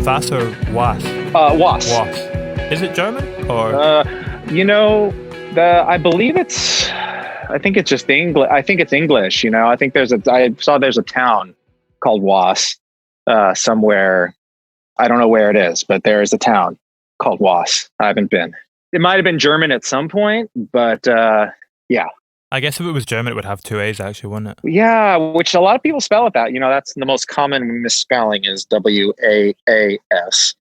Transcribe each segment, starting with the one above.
Wass or Wass? Wass. Wass. Is it German or? I believe it's. I think it's just English. I think it's English. I think I saw there's a town called Wass somewhere. I don't know where it is, but there is a town called Wass. I haven't been. It might have been German at some point, but yeah. I guess if it was German, it would have two A's actually, wouldn't it? Yeah, which a lot of people spell it that. That's the most common misspelling is Waas.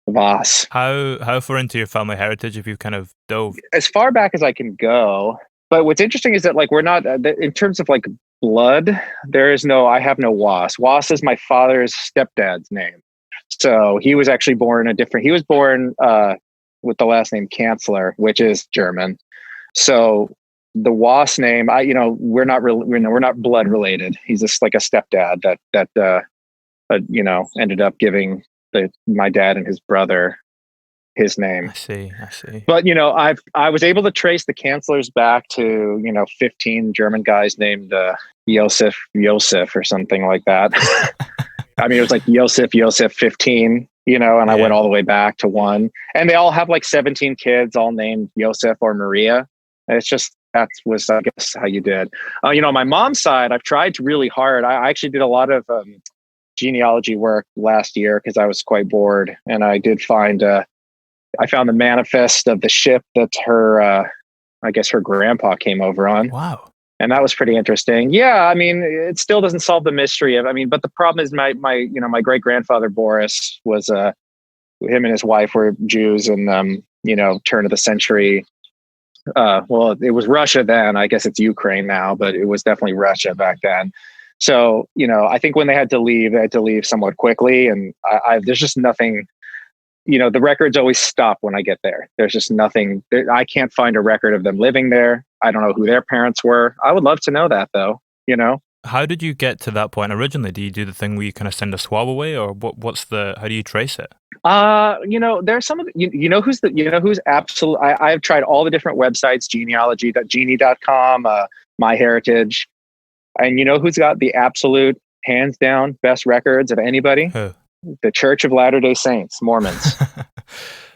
Wass. How far into your family heritage have you kind of dove? As far back as I can go. But what's interesting is that we're not in terms of blood. I have no Wass. Wass is my father's stepdad's name. So he was actually born he was born with the last name Kanzler, which is German. So the Wass name, we're not blood related. He's just like a stepdad that ended up giving my dad and his brother his name. I see. But I was able to trace the Kanzlers back to 15 German guys named Josef or something like that. I mean, it was like Josef 15, and I went all the way back to one, and they all have 17 kids, all named Josef or Maria. And it's just, that was, I guess, how you did. On my mom's side, I've tried really hard. I actually did a lot of genealogy work last year because I was quite bored, and I did find I found the manifest of the ship that her grandpa came over on. Wow. And that was pretty interesting. Yeah, I mean, it still doesn't solve the mystery but the problem is my great grandfather Boris was him and his wife were Jews and turn of the century. Well, it was Russia then. I guess it's Ukraine now, but it was definitely Russia back then. So I think when they had to leave somewhat quickly, and there's just nothing. The records always stop when I get there. There's just nothing. I can't find a record of them living there. I don't know who their parents were. I would love to know that, though. How did you get to that point originally? Do you do the thing where you kind of send a swab away, or how do you trace it? There's some of who's absolute. I've tried all the different websites, genealogy.genie.com, MyHeritage, and who's got the absolute hands down best records of anybody? Who? The Church of Latter-day Saints, Mormons.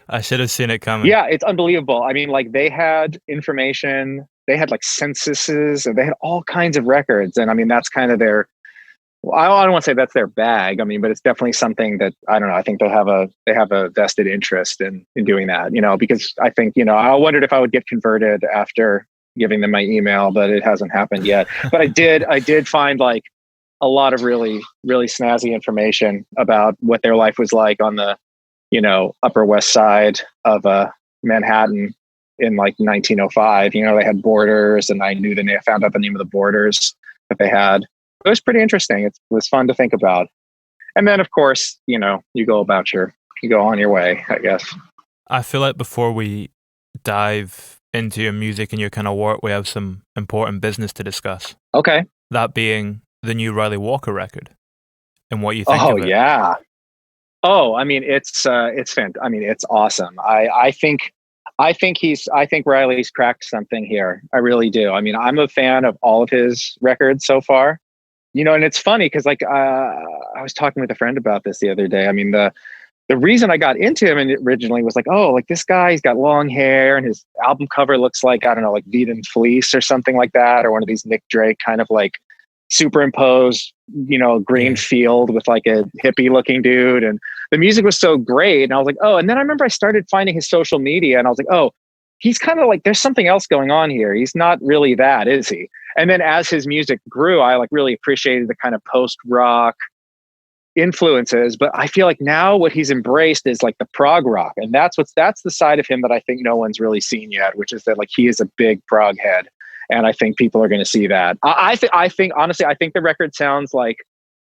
I should have seen it coming. Yeah, it's unbelievable. I mean, they had information, they had censuses, and they had all kinds of records. And I mean, that's kind of their, I don't want to say that's their bag. I mean, but it's definitely something that, I don't know, I think they have a vested interest in doing that, because I think, I wondered if I would get converted after giving them my email, but it hasn't happened yet. But I did find a lot of really, really snazzy information about what their life was like on the, Upper West Side of Manhattan in 1905. They had borders, and I found out the name of the borders that they had. It was pretty interesting. It was fun to think about. And then, of course, you go on your way, I guess. I feel like before we dive into your music and your kind of work, we have some important business to discuss. Okay. That being the new Ryley Walker record and what you think of it. Oh, yeah. Oh, I mean, it's fantastic. I mean, it's awesome. I think Riley's cracked something here. I really do. I mean, I'm a fan of all of his records so far, and it's funny because I was talking with a friend about this the other day. I mean, the reason I got into him originally was this guy, he's got long hair and his album cover looks like, I don't know, like Vegan Fleece or something like that, or one of these Nick Drake kind of superimposed, green field with a hippie looking dude. And the music was so great. And I was like, oh, and then I remember I started finding his social media and I was like, oh, he's kind of there's something else going on here. He's not really that, is he? And then as his music grew, I really appreciated the kind of post-rock influences. But I feel like now what he's embraced is the prog rock. And that's the side of him that I think no one's really seen yet, which is that he is a big prog head. And I think people are going to see that. I think honestly, I think the record sounds like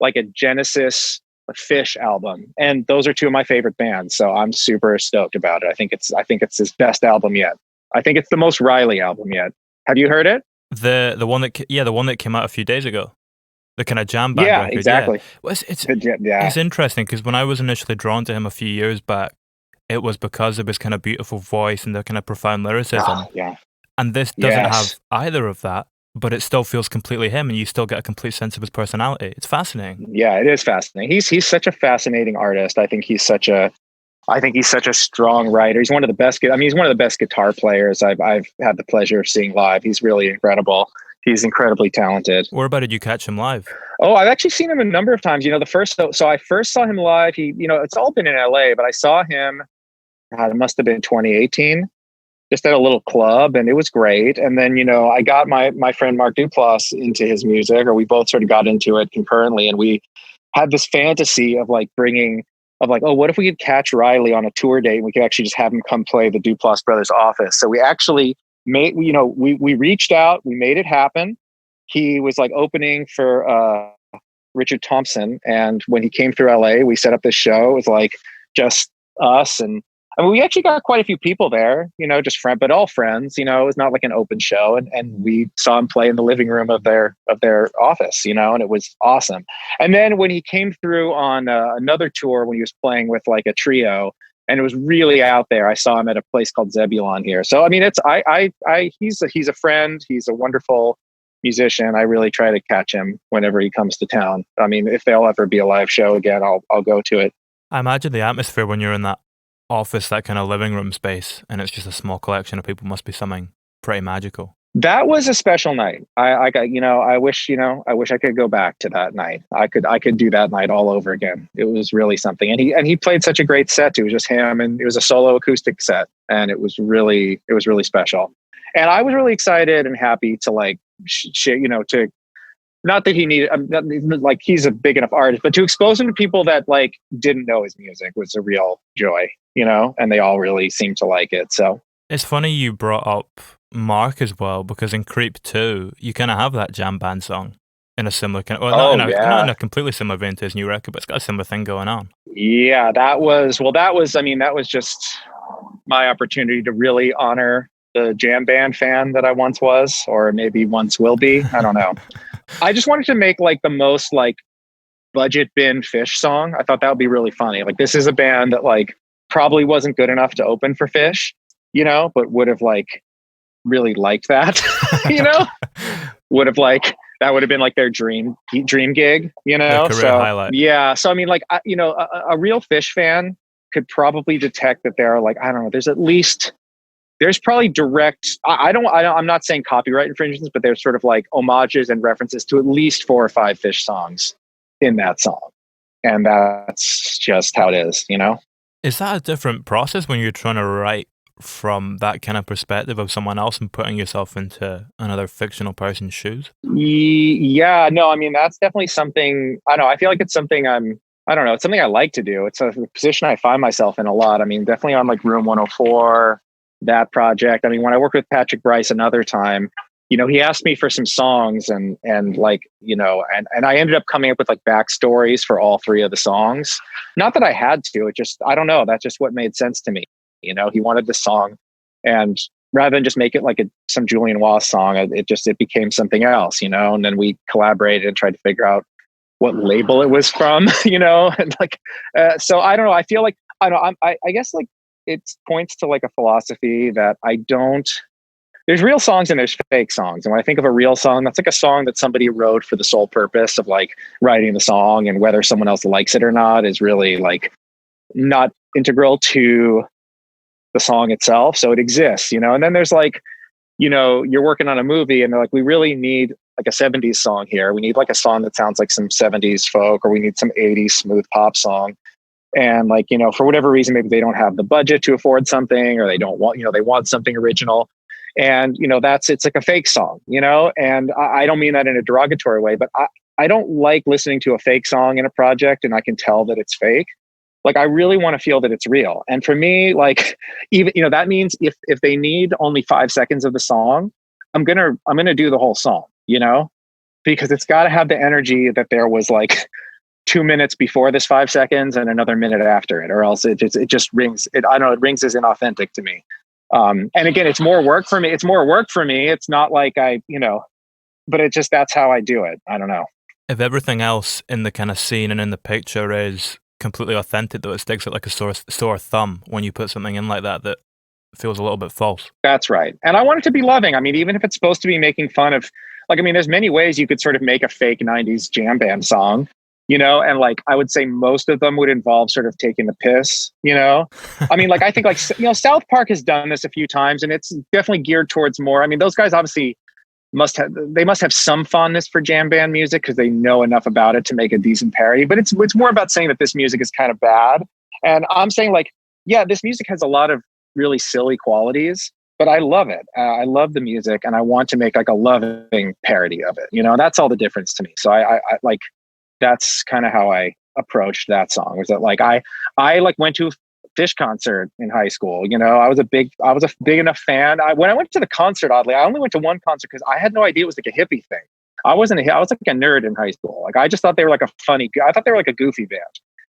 a Genesis Fish album, and those are two of my favorite bands. So I'm super stoked about it. I think it's his best album yet. I think it's the most Ryley album yet. Have you heard it? The one that came out a few days ago, the kind of jam band record. Exactly. Yeah, well, it's interesting because when I was initially drawn to him a few years back, it was because of his kind of beautiful voice and the kind of profound lyricism. Yeah. And this doesn't have either of that. but it still feels completely him, and you still get a complete sense of his personality. It's fascinating. Yeah, it is fascinating. He's such a fascinating artist. I think he's such a strong writer. He's one of the best. I mean, he's one of the best guitar players I've had the pleasure of seeing live. He's really incredible. He's incredibly talented. Where about did you catch him live? Oh, I've actually seen him a number of times. So I first saw him live. It's all been in LA, but I saw him. God, it must have been 2018, just at a little club, and it was great. And then I got my friend Mark Duplass into his music, or we both sort of got into it concurrently, and we had this fantasy of oh, what if we could catch Ryley on a tour date and we could actually just have him come play the Duplass Brothers office. So we actually we reached out, we made it happen. He was like opening for Richard Thompson. And when he came through LA, we set up this show. It was like just us. And I mean, we actually got quite a few people there, just but all friends, it was not like an open show. And we saw him play in the living room of their office, and it was awesome. And then when he came through on another tour, when he was playing with like a trio, and it was really out there, I saw him at a place called Zebulon here. So, I mean, he's a friend. He's a wonderful musician. I really try to catch him whenever he comes to town. I mean, if there'll ever be a live show again, I'll go to it. I imagine the atmosphere when you're in that office, that kind of living room space, and it's just a small collection of people, must be something pretty magical. That was a special night. I wish I could go back to that night. I could do that night all over again. It was really something. And he played such a great set too. It was just him, and it was a solo acoustic set, and it was really special. And I was really excited and happy to to not that he needed, like he's a big enough artist, but to expose him to people that like didn't know his music was a real joy, and they all really seemed to like it. So it's funny you brought up Mark as well, because in Creep 2, you kind of have that jam band song in a similar kind of, not in a completely similar vein to his new record, but it's got a similar thing going on. Yeah, that was just my opportunity to really honor the jam band fan that I once was, or maybe once will be. I don't know. I just wanted to make like the most like budget bin Fish song. I thought that would be really funny. Like, this is a band that like probably wasn't good enough to open for Fish, but would have like really liked that, would have like, that would have been like their dream gig, Their career highlight. Yeah. So, I mean, like, a real Fish fan could probably detect that there are like, I don't know, there's probably direct, I'm not saying copyright infringements, but there's sort of like homages and references to at least 4 or 5 Fish songs in that song. And that's just how it is, Is that a different process when you're trying to write from that kind of perspective of someone else and putting yourself into another fictional person's shoes? Yeah, no, I mean, that's definitely something, I don't know, I feel like it's something it's something I like to do. It's a position I find myself in a lot. I mean, definitely on like Room 104, that project. I mean, when I worked with Patrick Bryce another time, he asked me for some songs and like, and I ended up coming up with like backstories for all 3 of the songs. Not that I had to, it just, I don't know, that's just what made sense to me. He wanted the song, and rather than just make it like some Julian Wass song, it became something else, and then we collaborated and tried to figure out what label it was from, and like, so I don't know. I feel like, I guess like it points to like a philosophy that there's real songs and there's fake songs. And when I think of a real song, that's like a song that somebody wrote for the sole purpose of like writing the song, and whether someone else likes it or not is really like not integral to the song itself. So it exists, and then there's like, you're working on a movie and they're like, we really need like a 70s song here. We need like a song that sounds like some 70s folk, or we need some 80s smooth pop song. And like, for whatever reason, maybe they don't have the budget to afford something, or they don't want, they want something original. And, it's like a fake song, and I don't mean that in a derogatory way, but I don't like listening to a fake song in a project and I can tell that it's fake. Like, I really want to feel that it's real. And for me, like, even, that means if they need only 5 seconds of the song, I'm going to do the whole song, because it's got to have the energy that there was like 2 minutes before this 5 seconds and another minute after it, or else it just rings. It rings as inauthentic to me. And again, it's more work for me. It's not like but that's how I do it. I don't know. If everything else in the kind of scene and in the picture is completely authentic, though, it sticks out like a sore thumb when you put something in like that feels a little bit false. That's right. And I want it to be loving. I mean, even if it's supposed to be making fun of like, I mean, there's many ways you could sort of make a fake 90s jam band song, you know, and like, I would say most of them would involve sort of taking the piss, you know? I mean, like, I think like, you know, South Park has done this a few times and it's definitely geared towards more. I mean, those guys obviously must have some fondness for jam band music because they know enough about it to make a decent parody, but it's more about saying that this music is kind of bad. And I'm saying like, yeah, this music has a lot of really silly qualities, but I love it. I love the music and I want to make like a loving parody of it. You know, that's all the difference to me. So I like, that's kind of how I approached that song, was that like, I like went to Fish concert in high school. You know, I was a big enough fan. When I went to the concert, oddly, I only went to one concert because I had no idea it was like a hippie thing. I was like a nerd in high school. Like, I just thought they were like I thought they were like a goofy band.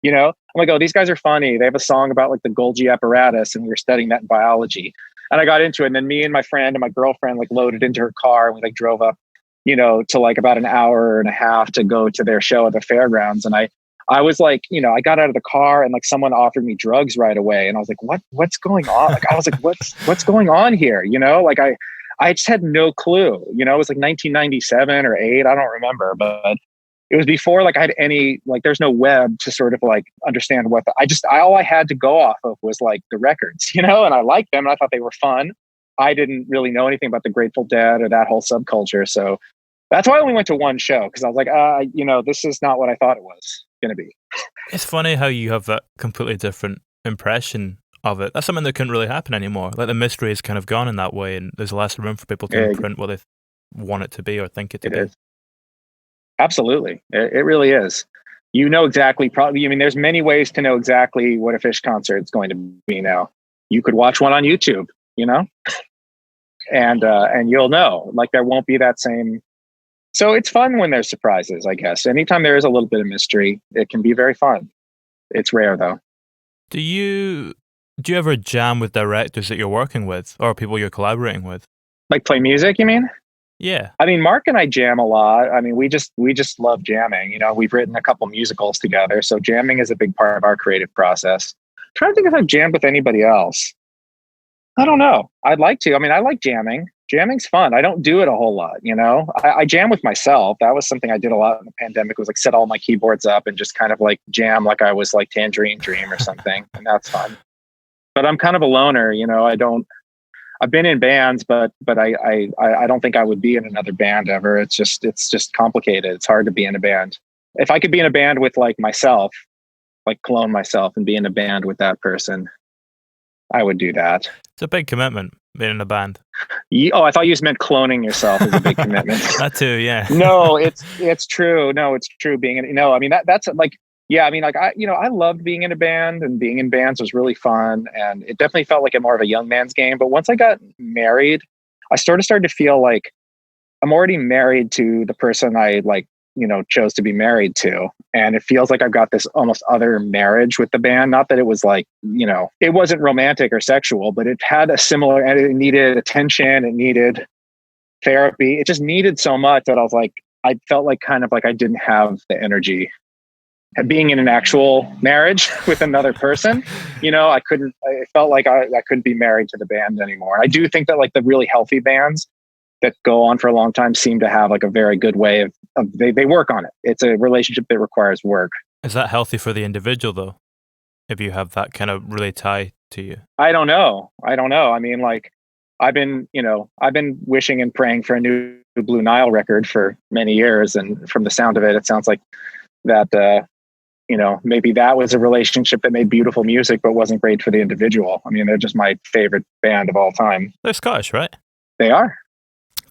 You know, I'm like, oh, these guys are funny. They have a song about like the Golgi apparatus, and we were studying that in biology. And I got into it. And then me and my friend and my girlfriend like loaded into her car and we like drove up, you know, to like about an hour and a half to go to their show at the fairgrounds. And I was like, you know, I got out of the car and like someone offered me drugs right away. And I was like, what's going on? Like, I was like, what's going on here? You know, like I just had no clue, you know, it was like 1997 or 8. I don't remember, but it was before like I had any, like, there's no web to sort of like understand all I had to go off of was like the records, you know, and I liked them and I thought they were fun. I didn't really know anything about the Grateful Dead or that whole subculture. So that's why I only went to one show, because I was like, you know, this is not what I thought it was going to be. It's funny how you have that completely different impression of it. That's something that couldn't really happen anymore. Like, the mystery is kind of gone in that way, and there's less room for people to imprint what they want it to be or think it to be. Is. Absolutely. It really is. You know exactly, probably, I mean, there's many ways to know exactly what a Fish concert is going to be now. You could watch one on YouTube, you know, and you'll know, like, there won't be that same. So it's fun when there's surprises, I guess. Anytime there is a little bit of mystery, it can be very fun. It's rare, though. Do you ever jam with directors that you're working with or people you're collaborating with? Like play music, you mean? Yeah. I mean, Mark and I jam a lot. I mean, we just love jamming. You know, we've written a couple musicals together, so jamming is a big part of our creative process. I'm trying to think if I've jammed with anybody else. I don't know. I'd like to. I mean, I like jamming. Jamming's fun. I don't do it a whole lot, you know. I jam with myself. That was something I did a lot in the pandemic, was like set all my keyboards up and just kind of like jam like I was like Tangerine Dream or something. And that's fun. But I'm kind of a loner, you know. I've been in bands, but I don't think I would be in another band ever. It's just complicated. It's hard to be in a band. If I could be in a band with like myself, like clone myself and be in a band with that person, I would do that. It's a big commitment, being in a band. Oh, I thought you just meant cloning yourself is a big commitment. That too, yeah. No, it's true. No, it's true. I mean, that's like, yeah, I mean, like, I loved being in a band, and being in bands was really fun. And it definitely felt like more of a young man's game. But once I got married, I started to feel like I'm already married to the person I like, you know, chose to be married to. And it feels like I've got this almost other marriage with the band. Not that it was like, you know, it wasn't romantic or sexual, but it had a similar, and it needed attention. It needed therapy. It just needed so much that I was like, I felt like kind of like I didn't have the energy. Being in an actual marriage with another person, you know, I felt like I couldn't be married to the band anymore. I do think that like the really healthy bands that go on for a long time seem to have like a very good way of they work on it. It's a relationship that requires work. Is that healthy for the individual though? If you have that kind of really tie to you? I don't know. I mean, like, I've been wishing and praying for a new Blue Nile record for many years. And from the sound of it, it sounds like that, you know, maybe that was a relationship that made beautiful music, but wasn't great for the individual. I mean, they're just my favorite band of all time. They're Scottish, right? They are.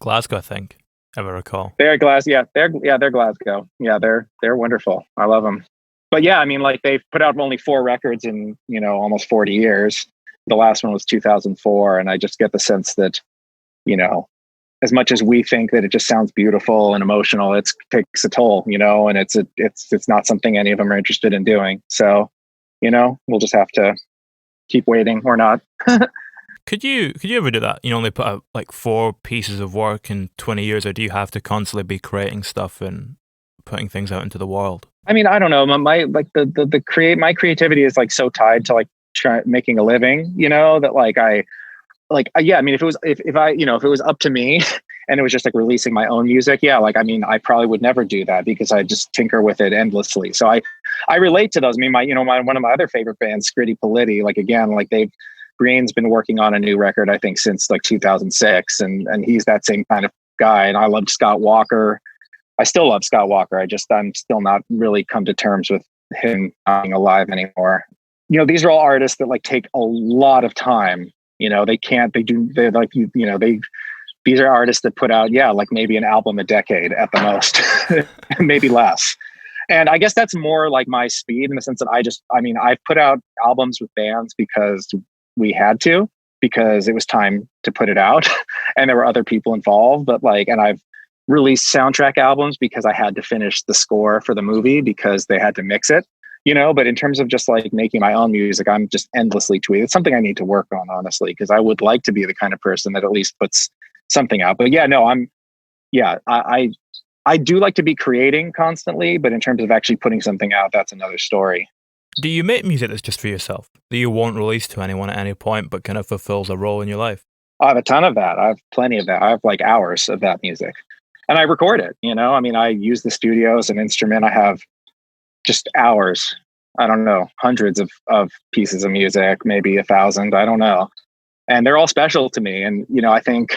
Glasgow, I think, if I recall. They're Glasgow. Yeah, they're Glasgow. Yeah, they're wonderful. I love them. But yeah, I mean, like, they've put out only 4 records in, you know, almost 40 years. The last one was 2004. And I just get the sense that, you know, as much as we think that it just sounds beautiful and emotional, it takes a toll, you know, and it's not something any of them are interested in doing. So, you know, we'll just have to keep waiting or not. Could you ever do that? You know, only put out like 4 pieces of work in 20 years, or do you have to constantly be creating stuff and putting things out into the world? I mean, I don't know. My my creativity is like so tied to like making a living, you know, that like yeah, I mean, if it was up to me, and it was just like releasing my own music, yeah, like, I mean, I probably would never do that because I just tinker with it endlessly. So I relate to those. I mean, one of my other favorite bands, Scritti Politti, like, again, like Green's been working on a new record, I think, since like 2006, and he's that same kind of guy. And I loved Scott Walker. I still love Scott Walker. I'm still not really come to terms with him being alive anymore. These are all artists that like take a lot of time. These are artists that put out, like maybe an album a decade at the most, maybe less. And I guess that's more like my speed in the sense that I've put out albums with bands because we had to, because it was time to put it out and there were other people involved, and I've released soundtrack albums because I had to finish the score for the movie because they had to mix it. But in terms of just like making my own music, I'm just endlessly tweeting. It's something I need to work on, honestly, because I would like to be the kind of person that at least puts something out. But I do like to be creating constantly, but in terms of actually putting something out, that's another story. Do you make music that's just for yourself, that you won't release to anyone at any point, but kind of fulfills a role in your life? I have a ton of that. I have plenty of that. I have like hours of that music. And I record it, I use the studio as an instrument. I have just hours, I don't know, hundreds of pieces of music, maybe 1,000, I don't know. And they're all special to me. And, I think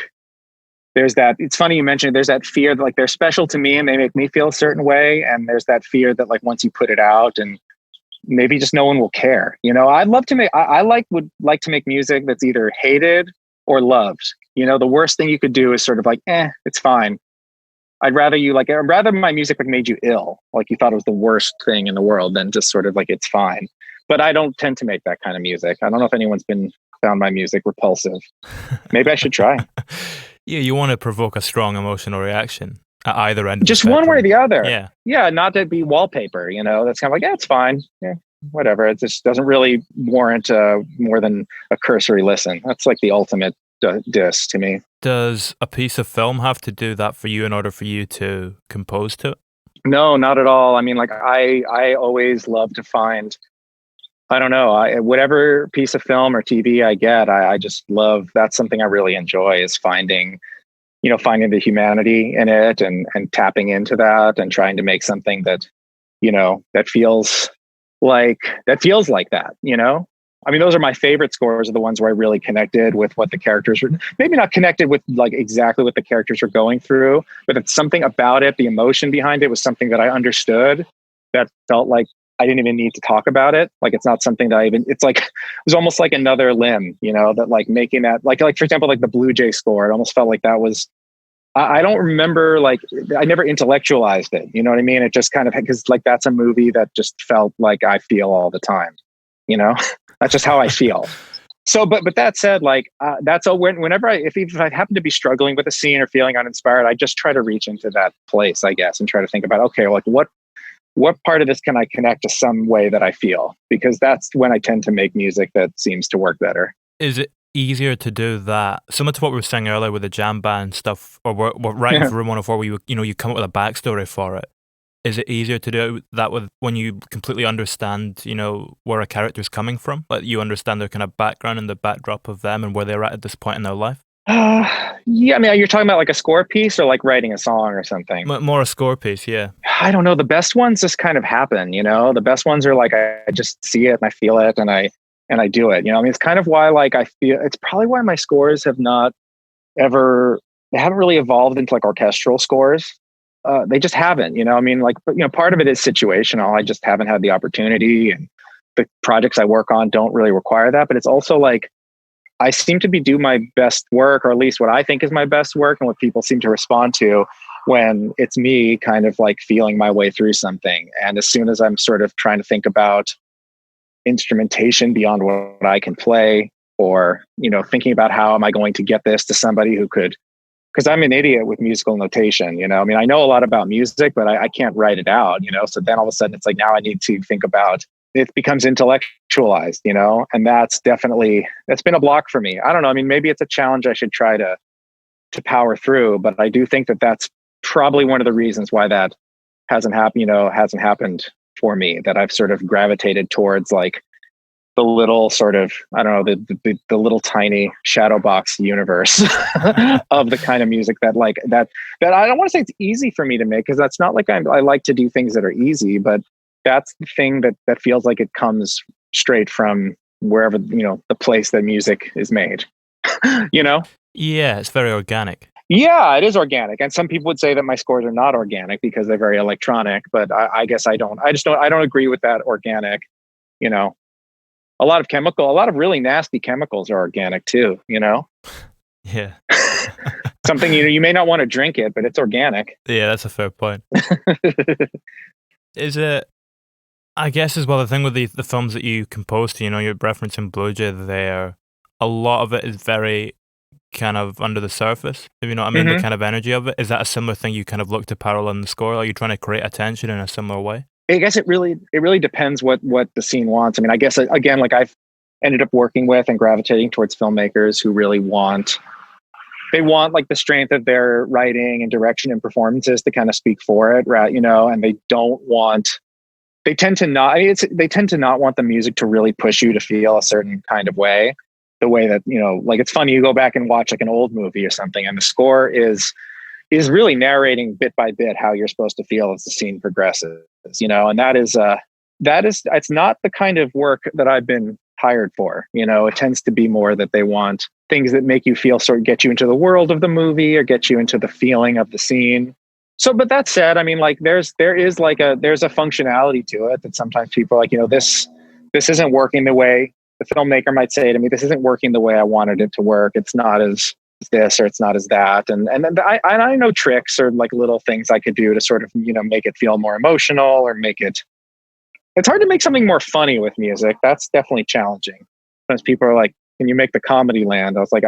there's that, it's funny you mentioned, there's that fear that like they're special to me and they make me feel a certain way. And there's that fear that like once you put it out and maybe just no one will care. I'd love to would like to make music that's either hated or loved. The worst thing you could do is sort of like, it's fine. I'd rather my music like made you ill, like you thought it was the worst thing in the world, than just sort of like it's fine. But I don't tend to make that kind of music. I don't know if anyone's found my music repulsive. Maybe I should try. Yeah, you want to provoke a strong emotional reaction at either end. Just one way or the other. Yeah. Yeah, not to be wallpaper, that's kind of like, it's fine. Yeah, whatever. It just doesn't really warrant more than a cursory listen. That's like the ultimate diss to me. Does a piece of film have to do that for you in order for you to compose to it? No, not at all. I mean, like I always love to find, I don't know, whatever piece of film or TV I get, I just love, that's something I really enjoy, is finding the humanity in it and tapping into that and trying to make something that, that feels like that. I mean, those are my favorite scores, are the ones where I really connected with what the characters were, maybe not connected with like exactly what the characters were going through, but it's something about it. The emotion behind it was something that I understood, that felt like I didn't even need to talk about it. Like, it's not something that it's like, it was almost like another limb, that like making that, like, for example, like the Blue Jay score, it almost felt like that was, I don't remember, like, I never intellectualized it. You know what I mean? It just kind of, because like, that's a movie that just felt like I feel all the time, That's just how I feel. So, but that said, like, whenever if I happen to be struggling with a scene or feeling uninspired, I just try to reach into that place, I guess, and try to think about, okay, like what part of this can I connect to some way that I feel? Because that's when I tend to make music that seems to work better. Is it easier to do that, similar to what we were saying earlier with the jam band stuff, or what writing for Room 104, where you come up with a backstory for it? Is it easier to do that with when you completely understand, where a character's coming from? Like, you understand their kind of background and the backdrop of them and where they're at this point in their life? Yeah, I mean, you're talking about like a score piece or like writing a song or something? More a score piece, yeah. I don't know. The best ones just kind of happen, The best ones are like, I just see it and I feel it and I do it. I mean, it's kind of why, like, I feel it's probably why my scores have not ever, they haven't really evolved into like orchestral scores. They just haven't, I mean, like, part of it is situational. I just haven't had the opportunity, and the projects I work on don't really require that. But it's also like, I seem to do my best work, or at least what I think is my best work, and what people seem to respond to, when it's me kind of like feeling my way through something. And as soon as I'm sort of trying to think about instrumentation beyond what I can play, or, thinking about how am I going to get this to somebody who could, because I'm an idiot with musical notation, I mean, I know a lot about music, but I can't write it out, so then all of a sudden it's like, now I need to think about, it becomes intellectualized, and that's been a block for me. I don't know. I mean, maybe it's a challenge I should try to power through, but I do think that that's probably one of the reasons why that hasn't happened for me, that I've sort of gravitated towards like the little sort of, I don't know, the little tiny shadow box universe of the kind of music that I don't want to say it's easy for me to make, because that's not like I like to do things that are easy, but that's the thing that feels like it comes straight from wherever, the place that music is made, Yeah, it's very organic. Yeah, it is organic. And some people would say that my scores are not organic because they're very electronic, but I guess I don't agree with that organic, a lot of really nasty chemicals are organic too, Yeah. Something, you may not want to drink it, but it's organic. Yeah, that's a fair point. Is it, I guess as well, the thing with the films that you composed to, you're referencing Blue Jay there, a lot of it is very kind of under the surface, if you know what I mean, the kind of energy of it. Is that a similar thing you kind of look to parallel in the score? Are you trying to create attention in a similar way? I guess it really depends what the scene wants. I mean, I guess, again, like I've ended up working with and gravitating towards filmmakers who really want like the strength of their writing and direction and performances to kind of speak for it, right? And they tend to not want the music to really push you to feel a certain kind of way. The way that, like, it's funny, you go back and watch like an old movie or something, and the score is really narrating bit by bit how you're supposed to feel as the scene progresses, and it's not the kind of work that I've been hired for. It tends to be more that they want things that make you feel, sort of get you into the world of the movie or get you into the feeling of the scene. So, but that said, I mean, like there's a functionality to it that sometimes people are like, this isn't working the way the filmmaker might say to me, this isn't working the way I wanted it to work. It's not as this, or it's not as that. And then I know tricks or like little things I could do to sort of, make it feel more emotional or it's hard to make something more funny with music. That's definitely challenging. Sometimes people are like, can you make the comedy land? I was like,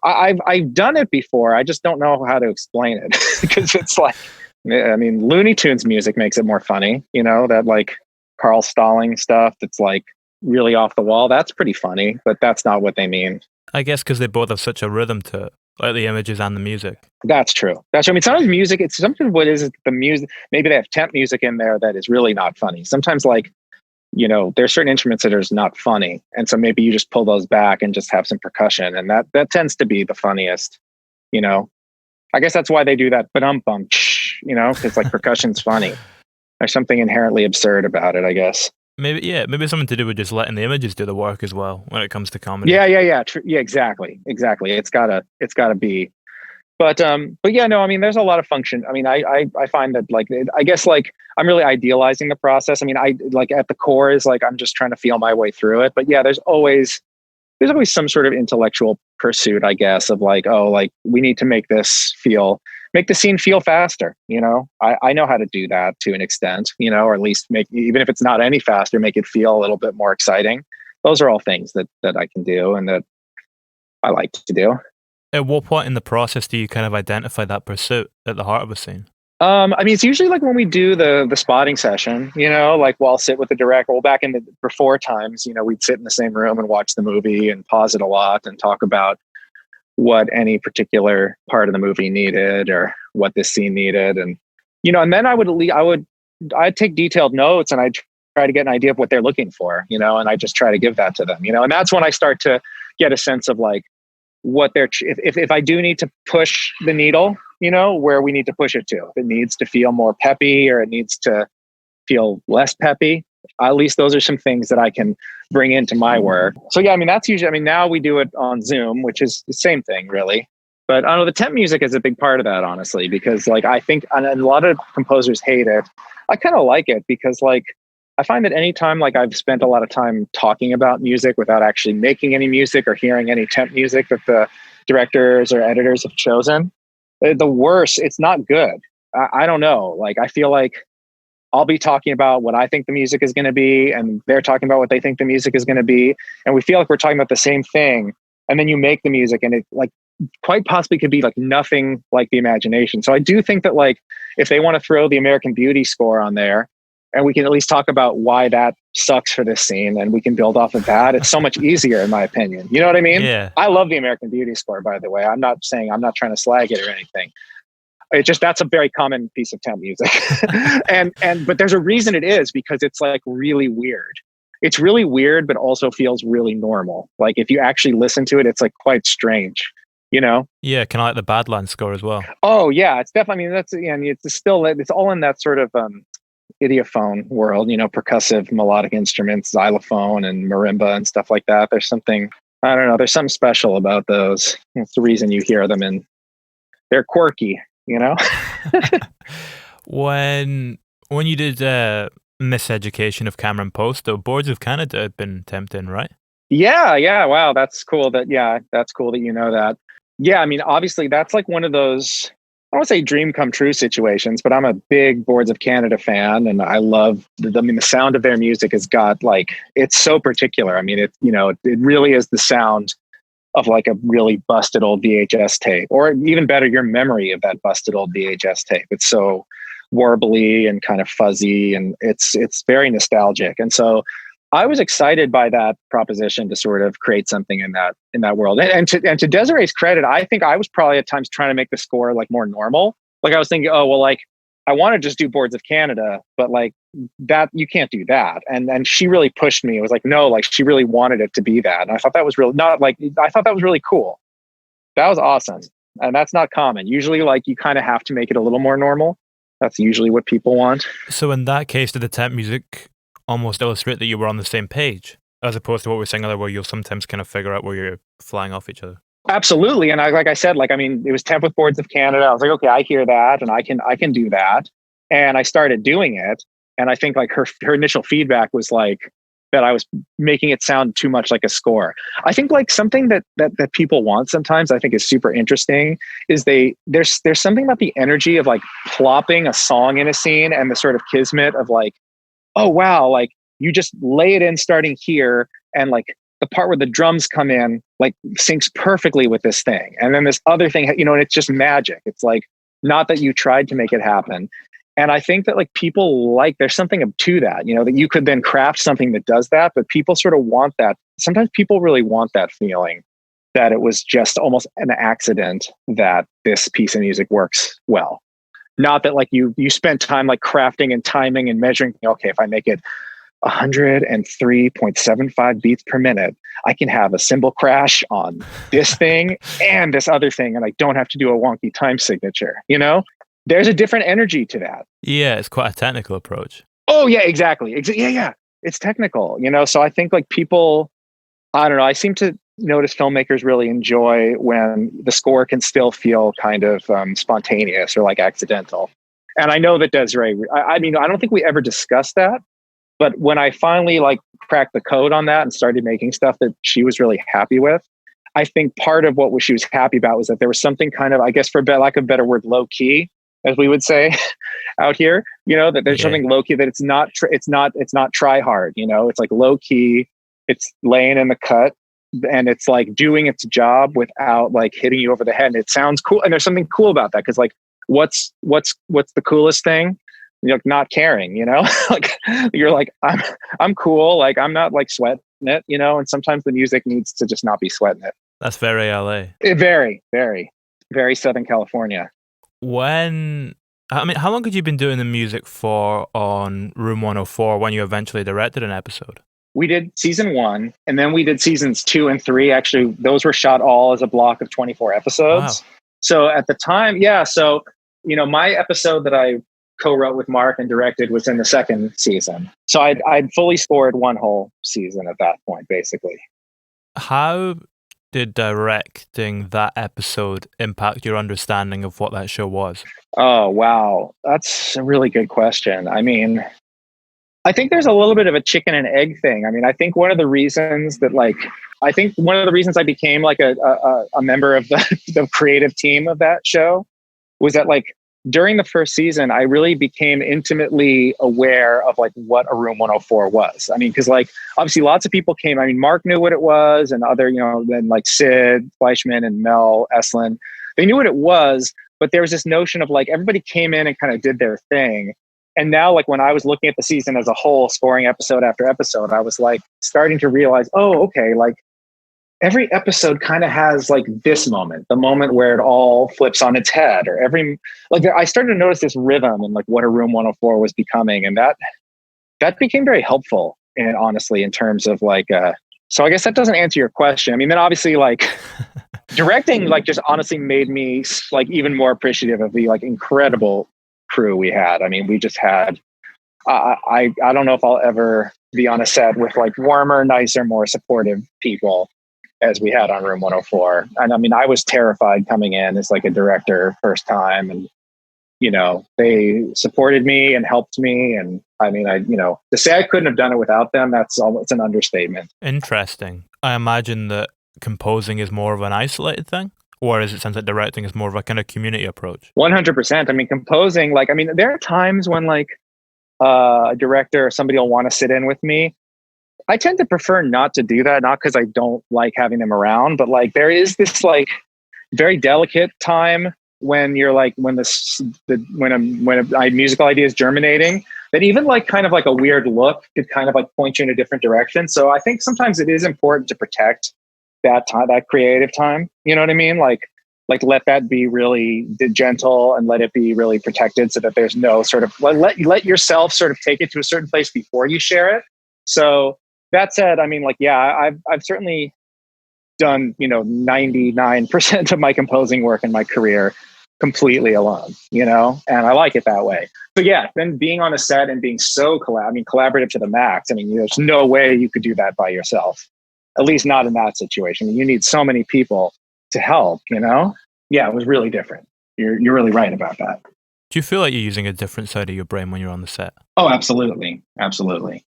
I've done it before. I just don't know how to explain it because it's like, I mean, Looney Tunes music makes it more funny, that like Carl Stalling stuff that's like really off the wall. That's pretty funny, but that's not what they mean. I guess because they both have such a rhythm to it, like the images and the music. That's true. I mean, sometimes music, it's sometimes what is it, the music, maybe they have temp music in there that is really not funny. Sometimes like, there's certain instruments that are not funny. And so maybe you just pull those back and just have some percussion. And that tends to be the funniest, I guess that's why they do that. Ba-dum-bum, because like percussion's funny. There's something inherently absurd about it, I guess. Maybe something to do with just letting the images do the work as well when it comes to comedy. Yeah. Yeah, exactly. It's gotta be. But yeah, no, I mean, there's a lot of function. I mean, I find that like, I guess like I'm really idealizing the process. I mean, I like at the core is like, I'm just trying to feel my way through it. But yeah, there's always some sort of intellectual pursuit, I guess, of like, oh, like we need to make the scene feel faster. I know how to do that to an extent, or at least even if it's not any faster, make it feel a little bit more exciting. Those are all things that I can do and that I like to do. At what point in the process do you kind of identify that pursuit at the heart of a scene? I mean, it's usually like when we do the spotting session, like we'll sit with the director. Well, back in the before times, we'd sit in the same room and watch the movie and pause it a lot and talk about what any particular part of the movie needed or what this scene needed. And, and then I'd take detailed notes and I'd try to get an idea of what they're looking for, and I just try to give that to them, and that's when I start to get a sense of like, what they're if I do need to push the needle, where we need to push it to. If it needs to feel more peppy or it needs to feel less peppy, at least those are some things that I can bring into my work. So yeah, I mean, that's usually, I mean, now we do it on Zoom, which is the same thing really. But I don't know, the temp music is a big part of that, honestly, because like I think, and a lot of composers hate it. I kind of like it because like I find that anytime like I've spent a lot of time talking about music without actually making any music or hearing any temp music that the directors or editors have chosen, the worse, it's not good. I don't know. Like, I feel like I'll be talking about what I think the music is going to be, and they're talking about what they think the music is going to be. And we feel like we're talking about the same thing. And then you make the music and it like quite possibly could be like nothing like the imagination. So I do think that like, if they want to throw the American Beauty score on there, and we can at least talk about why that sucks for this scene, and we can build off of that, it's so much easier, in my opinion. You know what I mean? Yeah. I love the American Beauty score, by the way. I'm not trying to slag it or anything. It's just, that's a very common piece of temp music. but there's a reason it is, because it's like really weird. it's really weird, but also feels really normal. Like if you actually listen to it, it's like quite strange, you know? Yeah, kind of like the Badlands score as well. Oh yeah, it's definitely. I mean, that's and it's still it's all in that sort of idiophone world, you know, percussive melodic instruments, xylophone and marimba and stuff like that. There's something, I don't know, there's something special about those. That's the reason you hear them, and they're quirky, you know. When you did Miseducation of Cameron Post, though, Boards of Canada had been tempting, right? Yeah. Wow, that's cool. That's cool that you know that. Yeah, I mean, obviously, that's like one of those, I don't want to say dream come true situations, but I'm a big Boards of Canada fan, and I love. The sound of their music has got like, it's so particular. I mean, it really is the sound of like a really busted old VHS tape, or even better, your memory of that busted old VHS tape. It's so warbly and kind of fuzzy, and it's very nostalgic. And so I was excited by that proposition to sort of create something in that world. And to Desiree's credit, I think I was probably at times trying to make the score like more normal. Like I was thinking, oh well, like I want to just do Boards of Canada, but like that you can't do that. And she really pushed me. It was like, no, like she really wanted it to be that. And I thought that was really I thought that was really cool. That was awesome. And that's not common. Usually like you kind of have to make it a little more normal. That's usually what people want. So in that case, did the temp music almost illustrate that you were on the same page, as opposed to what we're saying earlier, where you'll sometimes kind of figure out where you're flying off each other? Absolutely. And like I said, like, I mean, it was temp with Boards of Canada. I was like, okay, I hear that and I can do that. And I started doing it. And I think like her initial feedback was like that I was making it sound too much like a score. I think like something that people want sometimes, I think is super interesting, is there's something about the energy of like plopping a song in a scene and the sort of kismet of like, oh wow, like you just lay it in starting here, and like the part where the drums come in like syncs perfectly with this thing. And then this other thing, you know, and it's just magic. It's like, not that you tried to make it happen. And I think that like people like, there's something to that, you know, that you could then craft something that does that, but people sort of want that. Sometimes people really want that feeling that it was just almost an accident that this piece of music works well. Not that like you spent time like crafting and timing and measuring, okay, if I make it 103.75 beats per minute, I can have a cymbal crash on this thing and this other thing, and I don't have to do a wonky time signature, you know? There's a different energy to that. Yeah, it's quite a technical approach. Oh yeah, exactly. Yeah. It's technical, you know? So I think like people, I don't know, I seem to notice filmmakers really enjoy when the score can still feel kind of spontaneous or like accidental. And I know that Desiree, I mean, I don't think we ever discussed that, but when I finally like cracked the code on that and started making stuff that she was really happy with, I think part of what she was happy about was that there was something kind of, I guess for lack of a better word, low key, as we would say out here, you know, that there's something low key, that it's not try hard, you know, it's like low key, it's laying in the cut, and it's like doing its job without like hitting you over the head. And it sounds cool. And there's something cool about that. Cause like, what's the coolest thing? You're like not caring, you know, like you're like, I'm cool. Like I'm not like sweating it, you know, and sometimes the music needs to just not be sweating it. That's very LA. Very, very, very Southern California. How long had you been doing the music for on Room 104 when you eventually directed an episode? We did season 1, and then we did seasons 2 and 3. Actually, those were shot all as a block of 24 episodes. Wow. So at the time, so, you know, my episode that I co-wrote with Mark and directed was in the second season. So I'd fully scored one whole season at that point, basically. How did directing that episode impact your understanding of what that show was? Oh, wow. That's a really good question. I mean, I think there's a little bit of a chicken and egg thing. I mean, I think one of the reasons I became like a member of the creative team of that show was that like during the first season, I really became intimately aware of like what a Room 104 was. I mean, because like obviously lots of people came. I mean, Mark knew what it was, and other, you know, then like Sid Fleischman and Mel Eslin, they knew what it was. But there was this notion of like everybody came in and kind of did their thing. And now, like when I was looking at the season as a whole, scoring episode after episode, I was like starting to realize, oh, okay, like every episode kind of has like this moment, the moment where it all flips on its head, or I started to notice this rhythm and like what a Room 104 was becoming. And that became very helpful and honestly, in terms of like, so I guess that doesn't answer your question. I mean, then obviously like directing, like just honestly made me like even more appreciative of the like incredible crew we had. I mean, we just had, I don't know if I'll ever be on a set with like warmer, nicer, more supportive people as we had on Room 104. And I mean, I was terrified coming in as like a director first time, and they supported me and helped me. And I mean, to say I couldn't have done it without them, it's an understatement. Interesting. I imagine that composing is more of an isolated thing, whereas it sounds like directing is more of a kind of community approach. 100%. I mean, composing, like, I mean, there are times when like a director or somebody will want to sit in with me. I tend to prefer not to do that, not because I don't like having them around, but like there is this like very delicate time when you're like when a musical idea is germinating, that even like kind of like a weird look could kind of like point you in a different direction. So I think sometimes it is important to protect that time, that creative time. You know what I mean? Like let that be really gentle and let it be really protected, so that there's no sort of let yourself sort of take it to a certain place before you share it. So that said, I mean, like, yeah, I've certainly done 99% of my composing work in my career completely alone, and I like it that way. But yeah, then being on a set and being so collaborative to the max. I mean, there's no way you could do that by yourself, at least not in that situation. You need so many people to help, Yeah, it was really different. You're really right about that. Do you feel like you're using a different side of your brain when you're on the set? Oh, absolutely. Absolutely.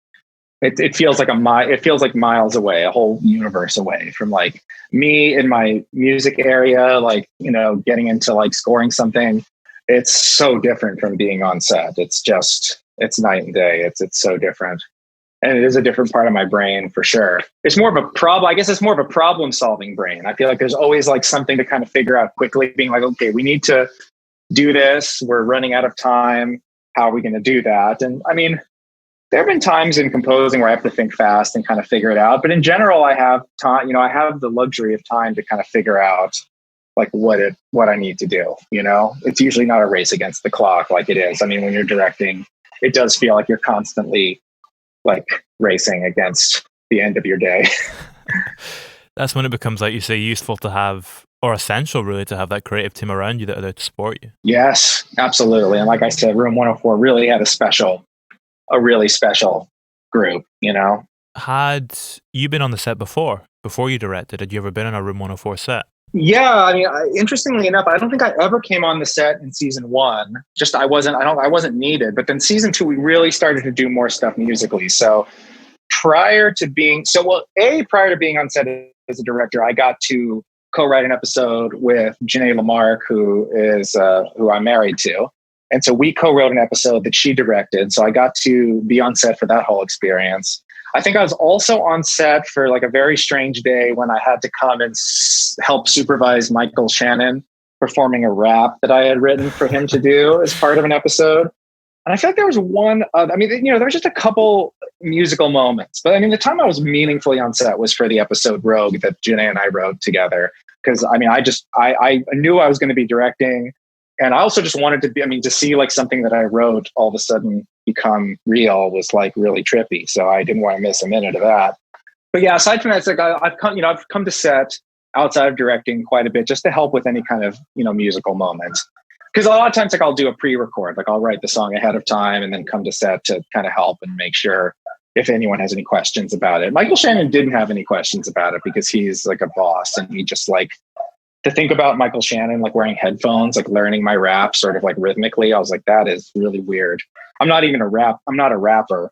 It feels like miles away, a whole universe away from like me in my music area, like, getting into like scoring something. It's so different from being on set. It's night and day. It's so different. And it is a different part of my brain for sure. It's more of a problem. I guess it's more of a problem solving brain. I feel like there's always like something to kind of figure out quickly, being like, okay, we need to do this. We're running out of time. How are we going to do that? And I mean, there have been times in composing where I have to think fast and kind of figure it out. But in general, I have time, I have the luxury of time to kind of figure out like what I need to do. It's usually not a race against the clock like it is. I mean, when you're directing, it does feel like you're constantly like racing against the end of your day. That's when it becomes, like you say, useful to have, or essential really, to have that creative team around you that are there to support you. Yes, absolutely. And like I said, Room 104 really had a really special group, Had you been on the set before you directed? Had you ever been on a Room 104 set? Yeah, I mean, interestingly enough, I don't think I ever came on the set in season 1. Just I wasn't needed. But then season 2, we really started to do more stuff musically. So prior to being on set as a director, I got to co-write an episode with Janae Lamarck, who I'm married to. And so we co-wrote an episode that she directed. So I got to be on set for that whole experience. I think I was also on set for like a very strange day when I had to come and help supervise Michael Shannon performing a rap that I had written for him to do as part of an episode. And I feel like there was there was just a couple musical moments. But I mean, the time I was meaningfully on set was for the episode Rogue that Janae and I wrote together. Because I mean, I knew I was going to be directing. And I also just wanted to see like something that I wrote all of a sudden become real was like really trippy. So I didn't want to miss a minute of that. But yeah, aside from that, it's like I've come to set outside of directing quite a bit just to help with any kind of, musical moments. Because a lot of times, like I'll do a pre-record, like I'll write the song ahead of time and then come to set to kind of help and make sure if anyone has any questions about it. Michael Shannon didn't have any questions about it because he's like a boss, and he just like, to think about Michael Shannon like wearing headphones, like learning my rap sort of like rhythmically, I was like, that is really weird. I'm not a rapper,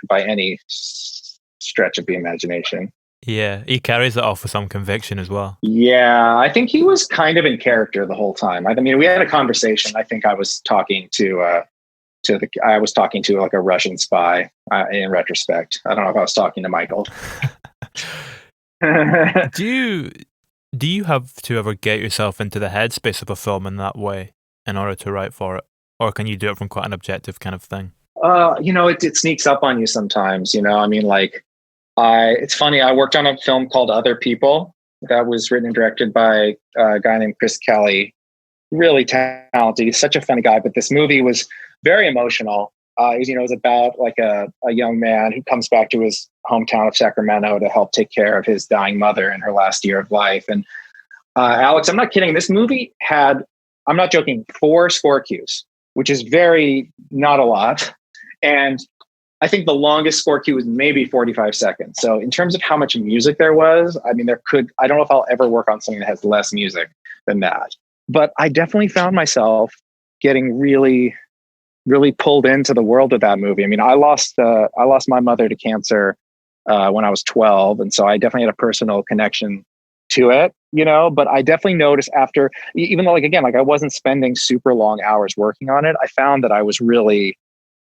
by any stretch of the imagination. Yeah, he carries it off with some conviction as well. Yeah, I think he was kind of in character the whole time. I mean, we had a conversation. I think I was talking to like a Russian spy. In retrospect, I don't know if I was talking to Michael. Do you have to ever get yourself into the headspace of a film in that way in order to write for it? Or can you do it from quite an objective kind of thing? It sneaks up on you sometimes, I mean, like, it's funny. I worked on a film called Other People that was written and directed by a guy named Chris Kelly. Really talented. He's such a funny guy, but this movie was very emotional. It was about like a young man who comes back to his hometown of Sacramento to help take care of his dying mother in her last year of life. And Alex, I'm not kidding. This movie had, I'm not joking, 4 score cues, which is not a lot. And I think the longest score cue was maybe 45 seconds. So in terms of how much music there was, I mean, I don't know if I'll ever work on something that has less music than that. But I definitely found myself getting really, really pulled into the world of that movie. I mean, I lost my mother to cancer when I was 12. And so I definitely had a personal connection to it, but I definitely noticed after, even though I wasn't spending super long hours working on it, I found that I was really,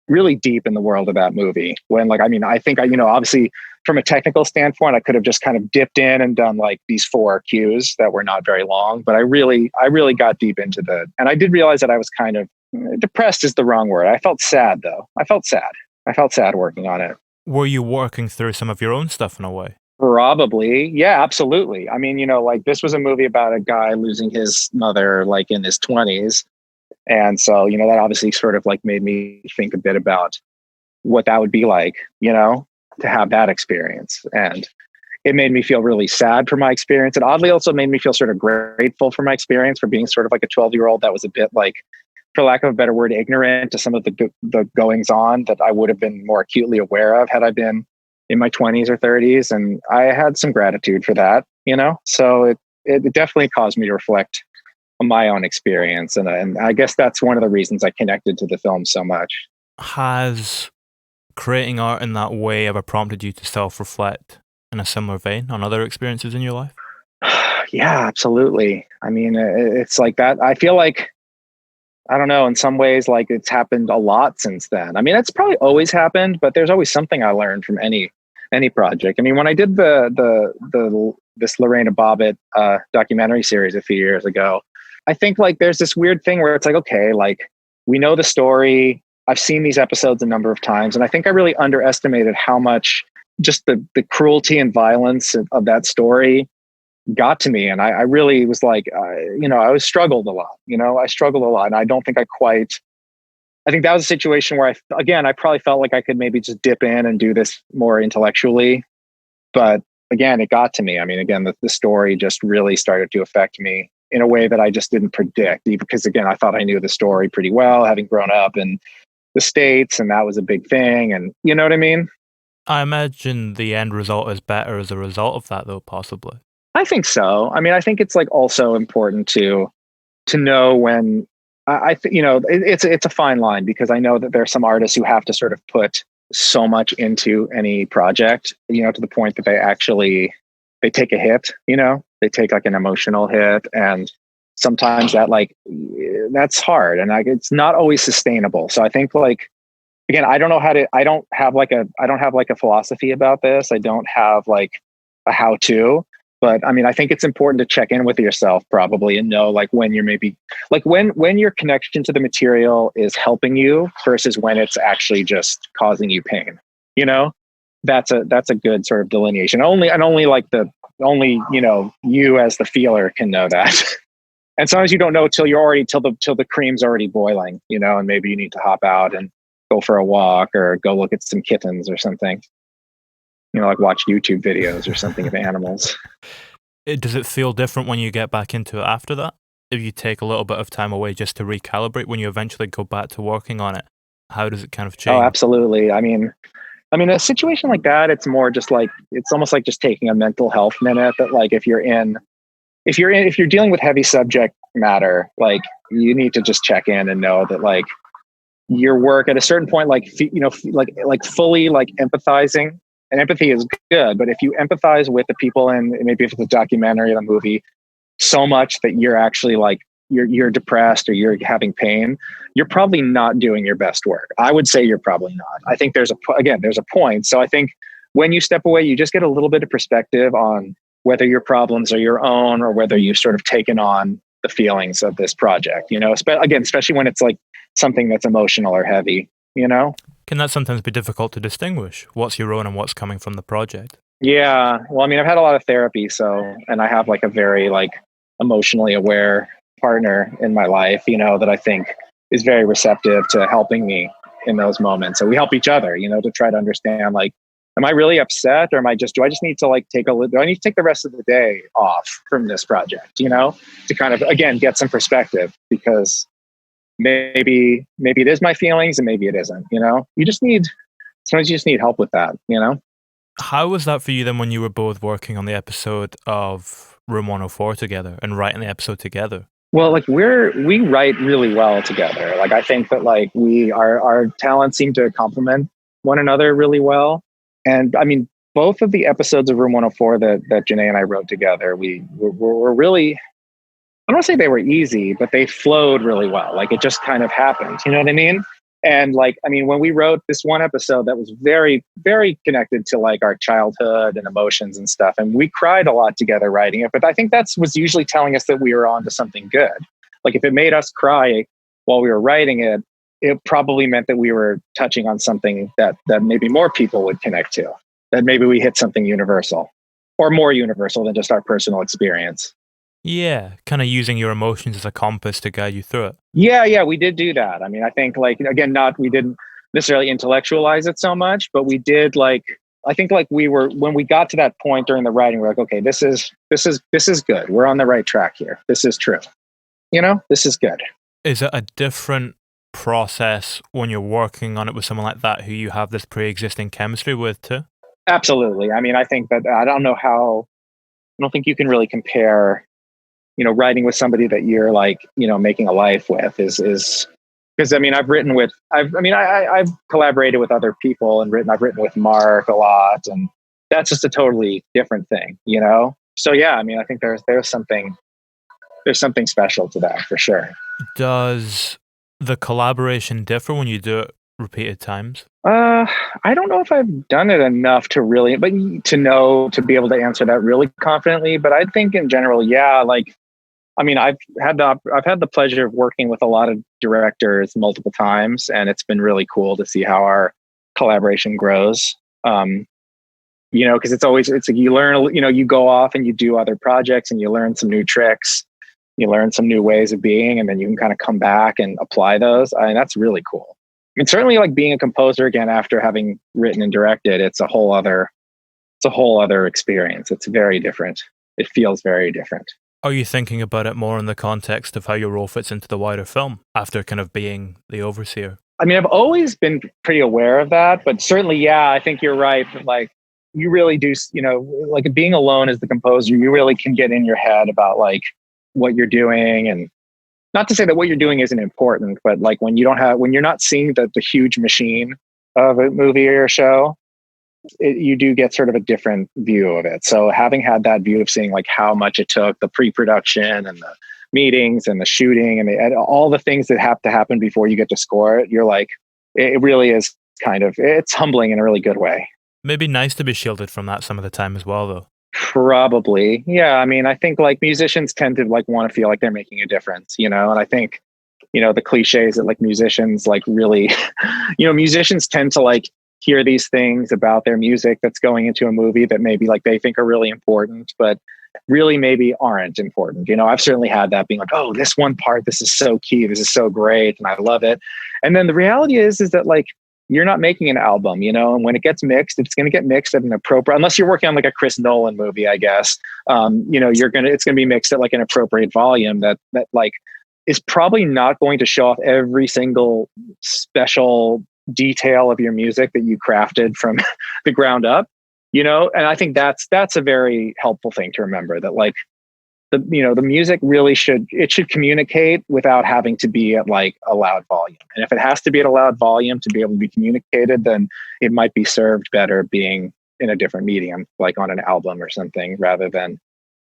really deep in the world of that movie. When I think obviously from a technical standpoint, I could have just kind of dipped in and done like these 4 cues that were not very long, but I really got deep into and I did realize that I was kind of depressed is the wrong word. I felt sad though. I felt sad working on it. Were you working through some of your own stuff in a way? Probably. Yeah, absolutely. I mean, this was a movie about a guy losing his mother like in his 20s. And so, that obviously sort of like made me think a bit about what that would be like, to have that experience. And it made me feel really sad for my experience. It oddly also made me feel sort of grateful for my experience, for being sort of like a 12-year-old that was a bit like, for lack of a better word, ignorant to some of the goings on that I would have been more acutely aware of had I been in my 20s or 30s. And I had some gratitude for that, so it definitely caused me to reflect on my own experience. And I guess that's one of the reasons I connected to the film so much. Has creating art in that way ever prompted you to self-reflect in a similar vein on other experiences in your life? Yeah, absolutely. I mean, it's like that. I feel like, I don't know, in some ways, like it's happened a lot since then. I mean, it's probably always happened, but there's always something I learned from any project. I mean, when I did this Lorena Bobbitt documentary series a few years ago, I think like there's this weird thing where it's like, okay, like we know the story. I've seen these episodes a number of times, and I think I really underestimated how much just the cruelty and violence of that story got to me. And I really was like, I struggled a lot, and I don't think I think that was a situation where I probably felt like I could maybe just dip in and do this more intellectually. But again, it got to me. I mean, again, the story just really started to affect me in a way that I just didn't predict, because again, I thought I knew the story pretty well, having grown up in the States, and that was a big thing. And you know what I mean? I imagine the end result is better as a result of that, though, possibly. I think so. I mean, I think it's like also important to know when it's a fine line, because I know that there are some artists who have to sort of put so much into any project, to the point that they take a hit, they take like an emotional hit. And sometimes that's hard, and it's not always sustainable. So I think like, again, I don't have like a philosophy about this. I don't have like a how to. But I mean, I think it's important to check in with yourself probably and know like when you're maybe like when your connection to the material is helping you versus when it's actually just causing you pain. That's a good sort of delineation. Only you as the feeler can know that. And sometimes you don't know till the cream's already boiling, and maybe you need to hop out and go for a walk or go look at some kittens or something. Like watch YouTube videos or something of animals. Does it feel different when you get back into it after that? If you take a little bit of time away just to recalibrate when you eventually go back to working on it, how does it kind of change? Oh, absolutely. I mean, a situation like that, it's more just like, it's almost like just taking a mental health minute. That like, if you're dealing with heavy subject matter, like you need to just check in and know that like your work at a certain point, like, like fully like empathizing. And empathy is good, but if you empathize with the people, and maybe if it's a documentary or a movie, so much that you're actually like you're depressed or you're having pain, you're probably not doing your best work. I would say you're probably not. I think there's a point. So I think when you step away, you just get a little bit of perspective on whether your problems are your own or whether you've sort of taken on the feelings of this project. Especially when it's like something that's emotional or heavy. Can that sometimes be difficult to distinguish what's your own and what's coming from the project? Yeah. Well, I mean, I've had a lot of therapy, and I have like a very like emotionally aware partner in my life, that I think is very receptive to helping me in those moments. So we help each other, to try to understand, like, am I really upset, or do I just need to like do I need to take the rest of the day off from this project, to kind of, again, get some perspective, because maybe it is my feelings and maybe it isn't, sometimes you just need help with that, How was that for you then when you were both working on the episode of Room 104 together and writing the episode together? Well, like we write really well together. Like, I think that like our talents seem to complement one another really well. And I mean, both of the episodes of Room 104 that Janae and I wrote together, we were really, I don't want to say they were easy, but they flowed really well. Like, it just kind of happened. You know what I mean? And like, I mean, when we wrote this one episode that was very, very connected to like our childhood and emotions and stuff, and we cried a lot together writing it, but I think was usually telling us that we were on to something good. Like, if it made us cry while we were writing it, it probably meant that we were touching on something that maybe more people would connect to, that maybe we hit something universal, or more universal than just our personal experience. Yeah, kind of using your emotions as a compass to guide you through it. Yeah, we did do that. I mean, I think, like, again, we didn't necessarily intellectualize it so much, but we did, like, I think like when we got to that point during the writing, we're like, okay, this is good. We're on the right track here. This is true. This is good. Is it a different process when you're working on it with someone like that who you have this pre-existing chemistry with too? Absolutely. I mean, I think that I don't think you can really compare, writing with somebody that you're like, making a life with is because, I mean, I've collaborated with other people and I've written with Mark a lot, and that's just a totally different thing, So yeah, I mean, I think there's something special to that for sure. Does the collaboration differ when you do it repeated times? I don't know if I've done it enough to really, but to be able to answer that really confidently. But I think in general, yeah, like, I mean, I've had the pleasure of working with a lot of directors multiple times, and it's been really cool to see how our collaboration grows. Because it's like you learn, you go off and you do other projects and you learn some new tricks, you learn some new ways of being, and then you can kind of come back and apply those. I mean, that's really cool. I mean, certainly, like, being a composer again after having written and directed, it's a whole other experience. It's very different. It feels very different. Are you thinking about it more in the context of how your role fits into the wider film after kind of being the overseer? I mean, I've always been pretty aware of that, but certainly, yeah, I think you're right. Like, you really do, like, being alone as the composer, you really can get in your head about like what you're doing, and not to say that what you're doing isn't important, but like when you're not seeing the huge machine of a movie or a show, you do get sort of a different view of it. So having had that view of seeing like how much it took, the pre-production and the meetings and the shooting and all the things that have to happen before you get to score it, you're like, it really is it's humbling in a really good way. Maybe nice to be shielded from that some of the time as well, though. Probably. Yeah. I mean, I think like musicians tend to like want to feel like they're making a difference, and I think, the cliches that like musicians like really, musicians tend to like hear these things about their music that's going into a movie that maybe like they think are really important, but really maybe aren't important. I've certainly had that being like, oh, this one part, this is so key, this is so great, and I love it. And then the reality is that like, you're not making an album, and when it gets mixed, it's going to get mixed at an appropriate, unless you're working on like a Chris Nolan movie, I guess, it's going to be mixed at like an appropriate volume that like is probably not going to show off every single special detail of your music that you crafted from the ground up, and I think that's a very helpful thing to remember, that like the music really should communicate without having to be at like a loud volume. And if it has to be at a loud volume to be able to be communicated, then it might be served better being in a different medium, like on an album or something, rather than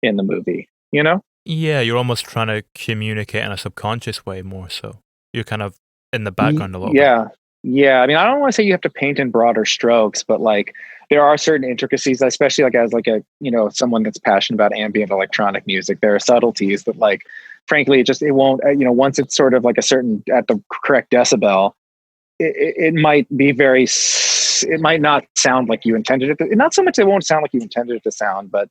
in the movie, Yeah, you're almost trying to communicate in a subconscious way more so. You're kind of in the background a little bit. Yeah. I mean, I don't want to say you have to paint in broader strokes, but like there are certain intricacies, especially like as like a, someone that's passionate about ambient electronic music, there are subtleties that like, frankly, it won't, once it's sort of like at the correct decibel, it might be it might not sound like you intended it to, not so much it won't sound like you intended it to sound, but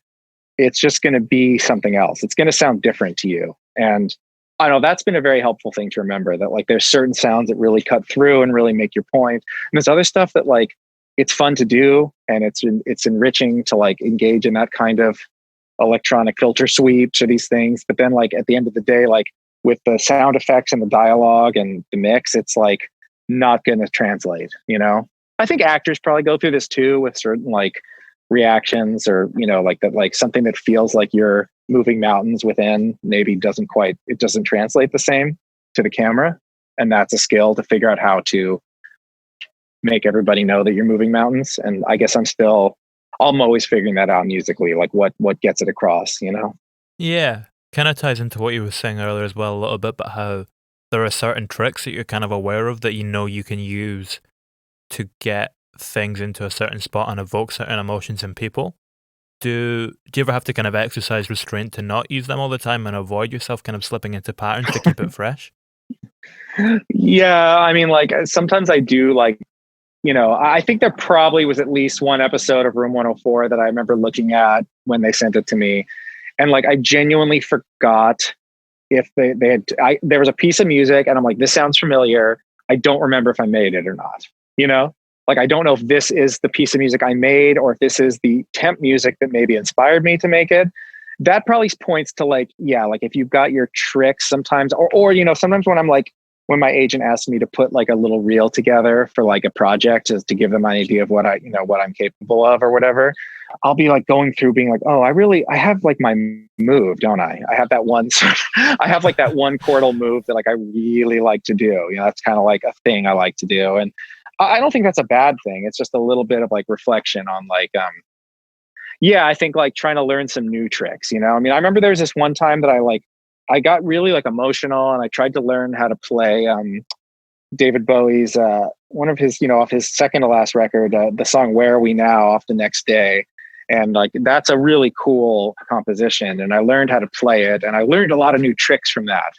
it's just going to be something else. It's going to sound different to you. And I know that's been a very helpful thing to remember, that like there's certain sounds that really cut through and really make your point. And there's other stuff that like it's fun to do and it's enriching to like engage in that kind of electronic filter sweeps or these things. But then like at the end of the day, like with the sound effects and the dialogue and the mix, it's like not going to translate, you know? I think actors probably go through this too with certain like reactions or, you know, like that, like something that feels like you're moving mountains within maybe it doesn't translate the same to the camera. And that's a skill to figure out how to make everybody know that you're moving mountains. And I guess I'm always figuring that out musically, like what gets it across, you know? Yeah, kind of ties into what you were saying earlier as well a little bit, but how there are certain tricks that you're kind of aware of that you know you can use to get things into a certain spot and evoke certain emotions in people. Do you ever have to kind of exercise restraint to not use them all the time and avoid yourself kind of slipping into patterns to keep it fresh? Yeah, I mean, like sometimes I do like, you know, I think there probably was at least one episode of Room 104 that I remember looking at when they sent it to me. And like, I genuinely forgot if there was a piece of music and I'm like, this sounds familiar. I don't remember if I made it or not, you know? Like, I don't know if this is the piece of music I made or if this is the temp music that maybe inspired me to make it. That probably points to like, yeah, like if you've got your tricks sometimes, or, you know, sometimes when my agent asks me to put like a little reel together for like a project just to give them an idea of what I'm capable of or whatever, I'll be like going through being like, oh, I have like my move, don't I? I have that one, I have like that one chordal move that like I really like to do. You know, that's kind of like a thing I like to do. And I don't think that's a bad thing. It's just a little bit of like reflection on like, yeah, I think like trying to learn some new tricks, you know? I mean, I remember there was this one time that I got really like emotional and I tried to learn how to play David Bowie's one of his, you know, off his second to last record, the song Where Are We Now off The Next Day. And like that's a really cool composition. And I learned how to play it. And I learned a lot of new tricks from that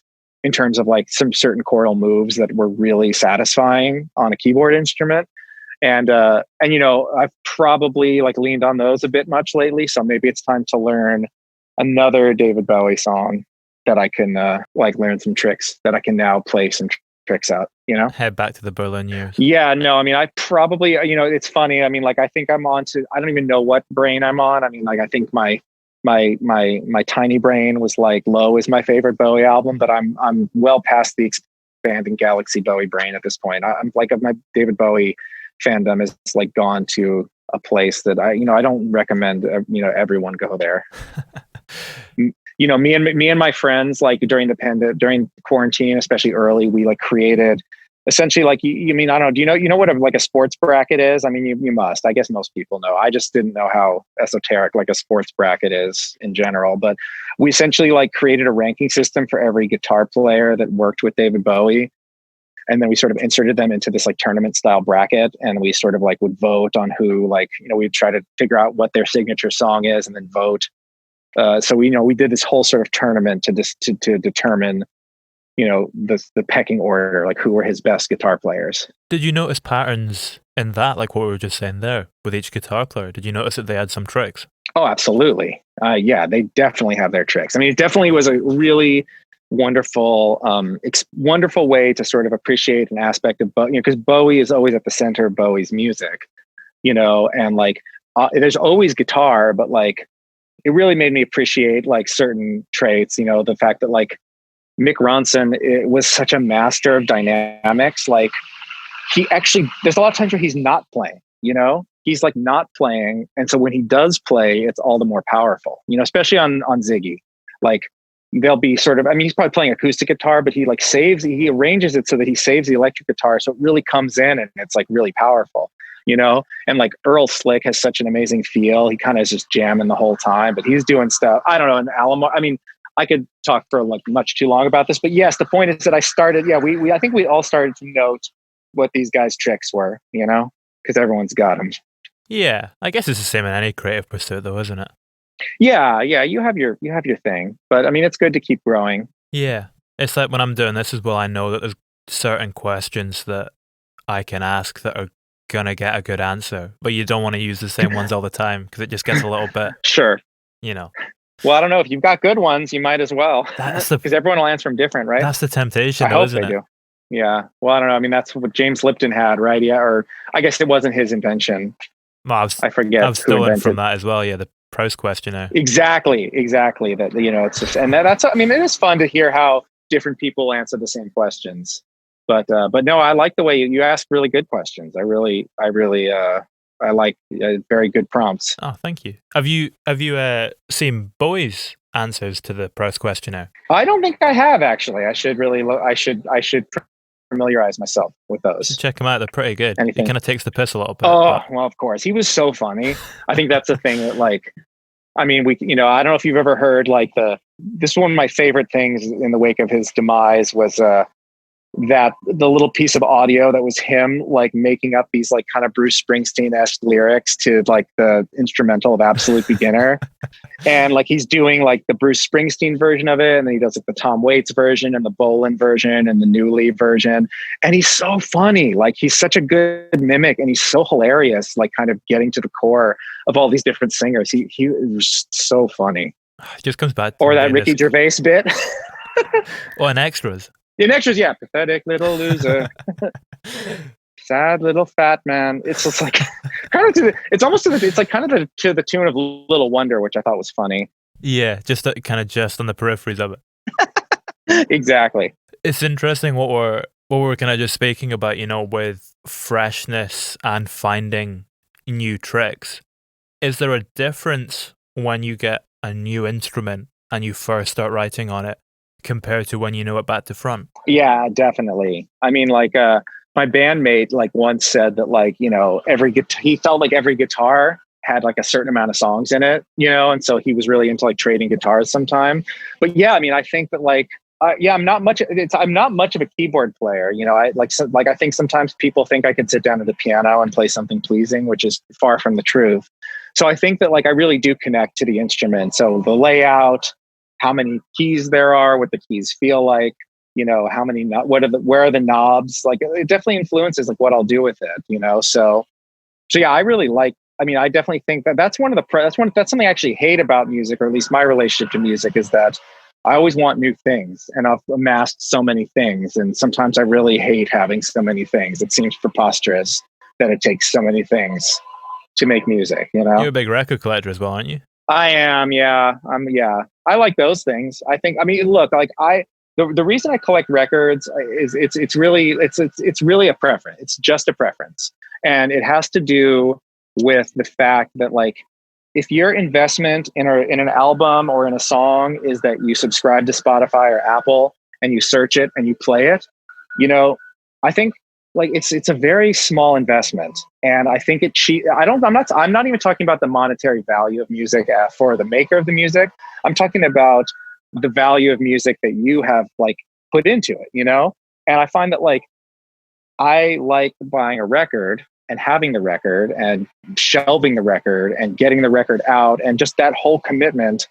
in terms of like some certain chordal moves that were really satisfying on a keyboard instrument. And you know, I've probably like leaned on those a bit much lately. So maybe it's time to learn another David Bowie song that I can like learn some tricks that I can now play some tricks out, you know? Head back to the Berlin years. Yeah, no, I mean, I probably, you know, it's funny. I mean, like, I think I'm on to, I don't even know what brain I'm on. I mean, like, I think my tiny brain was like Low is my favorite Bowie album, but I'm well past the expanding galaxy Bowie brain at this point. I'm like, my David Bowie fandom is like gone to a place that I don't recommend, you know, everyone go there. You know, me and my friends, like during quarantine, especially early, we like created essentially like, you mean, I don't know, do you know what like a sports bracket is? I mean, you must, I guess most people know. I just didn't know how esoteric like a sports bracket is in general, but we essentially like created a ranking system for every guitar player that worked with David Bowie. And then we sort of inserted them into this like tournament style bracket. And we sort of like would vote on who, like, you know, we'd try to figure out what their signature song is and then vote. So we did this whole sort of tournament to determine, you know, the pecking order, like who were his best guitar players. Did you notice patterns in that, like what we were just saying there with each guitar player? Did you notice that they had some tricks? Oh, absolutely. Yeah, they definitely have their tricks. I mean, it definitely was a really wonderful, wonderful way to sort of appreciate an aspect of Bowie, you know, because Bowie is always at the center of Bowie's music, you know, and like there's always guitar, but like it really made me appreciate like certain traits, you know, the fact that like Mick Ronson was such a master of dynamics. Like there's a lot of times where he's not playing, you know, he's like not playing. And so when he does play, it's all the more powerful, you know, especially on Ziggy. Like they'll be sort of, I mean, he's probably playing acoustic guitar, but he arranges it so that he saves the electric guitar. So it really comes in and it's like really powerful, you know? And like Earl Slick has such an amazing feel. He kind of is just jamming the whole time, but he's doing stuff. I don't know. And Alamo, I mean, I could talk for like much too long about this, but yes, the point is that I think we all started to note what these guys' tricks were, you know, because everyone's got them. Yeah, I guess it's the same in any creative pursuit though, isn't it? Yeah, you have your thing, but I mean, it's good to keep growing. Yeah, it's like when I'm doing this as well, I know that there's certain questions that I can ask that are gonna get a good answer, but you don't want to use the same ones all the time because it just gets a little bit, Sure. you know. Well, I don't know if you've got good ones, you might as well, That's because everyone will answer them different, right? That's the temptation, I though, hope isn't they it? do. Yeah. Well, I don't know. I mean, that's what James Lipton had, right? Yeah. Or I guess it wasn't his invention. Well, I forget I've who stolen from invented. that as well. Yeah, the Proust questionnaire. Exactly. That, it's just, and that's, I mean, it is fun to hear how different people answer the same questions. But no, I like the way you ask really good questions. I like very good prompts. Oh, thank you. Have you seen Bowie's answers to the Proust questionnaire? I don't think I have actually. I should really I should familiarize myself with You those. should check him out. They're pretty good. Anything? He kind of takes the piss a little bit. Oh, well, of course. He was so funny. I think that's the thing that I mean, I don't know if you've ever heard this is one of my favorite things in the wake of his demise was that the little piece of audio that was him making up these kind of Bruce Springsteen-esque lyrics to the instrumental of Absolute Beginner. And he's doing the Bruce Springsteen version of it, and then he does the Tom Waits version and the Bolan version and the Newley version. And he's so funny. He's such a good mimic, and he's so hilarious, kind of getting to the core of all these different singers. He was so funny. It just comes back to or that Ricky Gervais bit. In Extras. In Extras, yeah. Pathetic little loser. Sad little fat man. It's just kind of it's almost to the tune of Little Wonder, which I thought was funny. Yeah, just on the peripheries of it. Exactly. It's interesting what we're kind of just speaking about, with freshness and finding new tricks. Is there a difference when you get a new instrument and you first start writing on it compared to when you know it back to front? Yeah, definitely. I mean, my bandmate once said that he felt like every guitar had a certain amount of songs in it, and so he was really into trading guitars sometime. But yeah, I mean, I think that I'm not much of a keyboard player. I think sometimes people think I could sit down at the piano and play something pleasing, which is far from the truth. So I think that I really do connect to the instrument. So the layout, how many keys there are, what the keys feel like, how many, where are the knobs? It definitely influences what I'll do with it, So yeah, I really I definitely think that's something I actually hate about music, or at least my relationship to music, is that I always want new things, and I've amassed so many things. And sometimes I really hate having so many things. It seems preposterous that it takes so many things to make music, You're a big record collector as well, aren't you? I am, yeah. I like those things. Look, the reason I collect records is it's really a preference. It's just a preference. And it has to do with the fact that if your investment in an album or in a song is that you subscribe to Spotify or Apple and you search it and you play it, I think it's a very small investment, and I think I'm not even talking about the monetary value of music for the maker of the music. I'm talking about the value of music that you have put into it, And I find that I like buying a record and having the record and shelving the record and getting the record out, and just that whole commitment,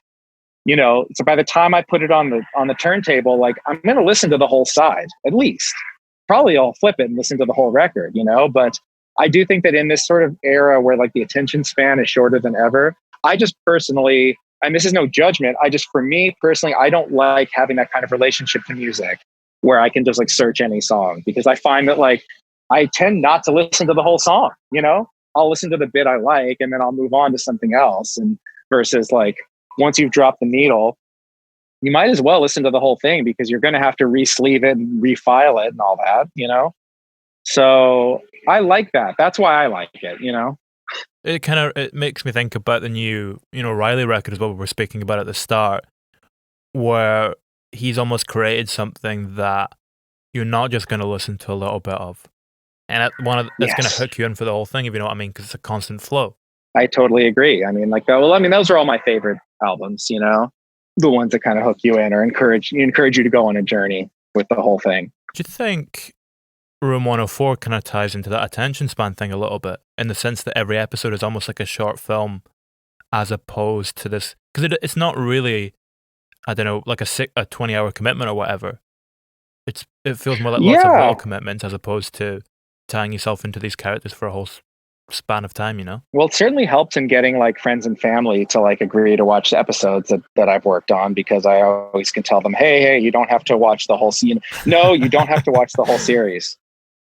So by the time I put it on the turntable, I'm going to listen to the whole side at least. Probably I'll flip it and listen to the whole record, But I do think that in this sort of era where the attention span is shorter than ever, I just personally, and this is no judgment, for me personally, I don't like having that kind of relationship to music where I can just search any song, because I find that I tend not to listen to the whole song, I'll listen to the bit I like and then I'll move on to something else. And versus once you've dropped the needle, you might as well listen to the whole thing, because you're going to have to re-sleeve it and refile it and all that, So I like that. That's why I like it, It makes me think about the new, Ryley record as well, we were speaking about at the start, where he's almost created something that you're not just going to listen to a little bit of. And that's going to hook you in for the whole thing, if you know what I mean, because it's a constant flow. I totally agree. I mean, those are all my favorite albums, the ones that kind of hook you in or encourage you to go on a journey with the whole thing. Do you think Room 104 kind of ties into that attention span thing a little bit, in the sense that every episode is almost like a short film, as opposed to this, because it's not really, I don't know, like a 20-hour commitment or whatever. It feels more like lots of little commitments, as opposed to tying yourself into these characters for a whole span of time, you know? Well, it certainly helps in getting like friends and family to like agree to watch the episodes that I've worked on, because I always can tell them, hey, you don't have to watch the whole scene. No, you don't have to watch the whole series.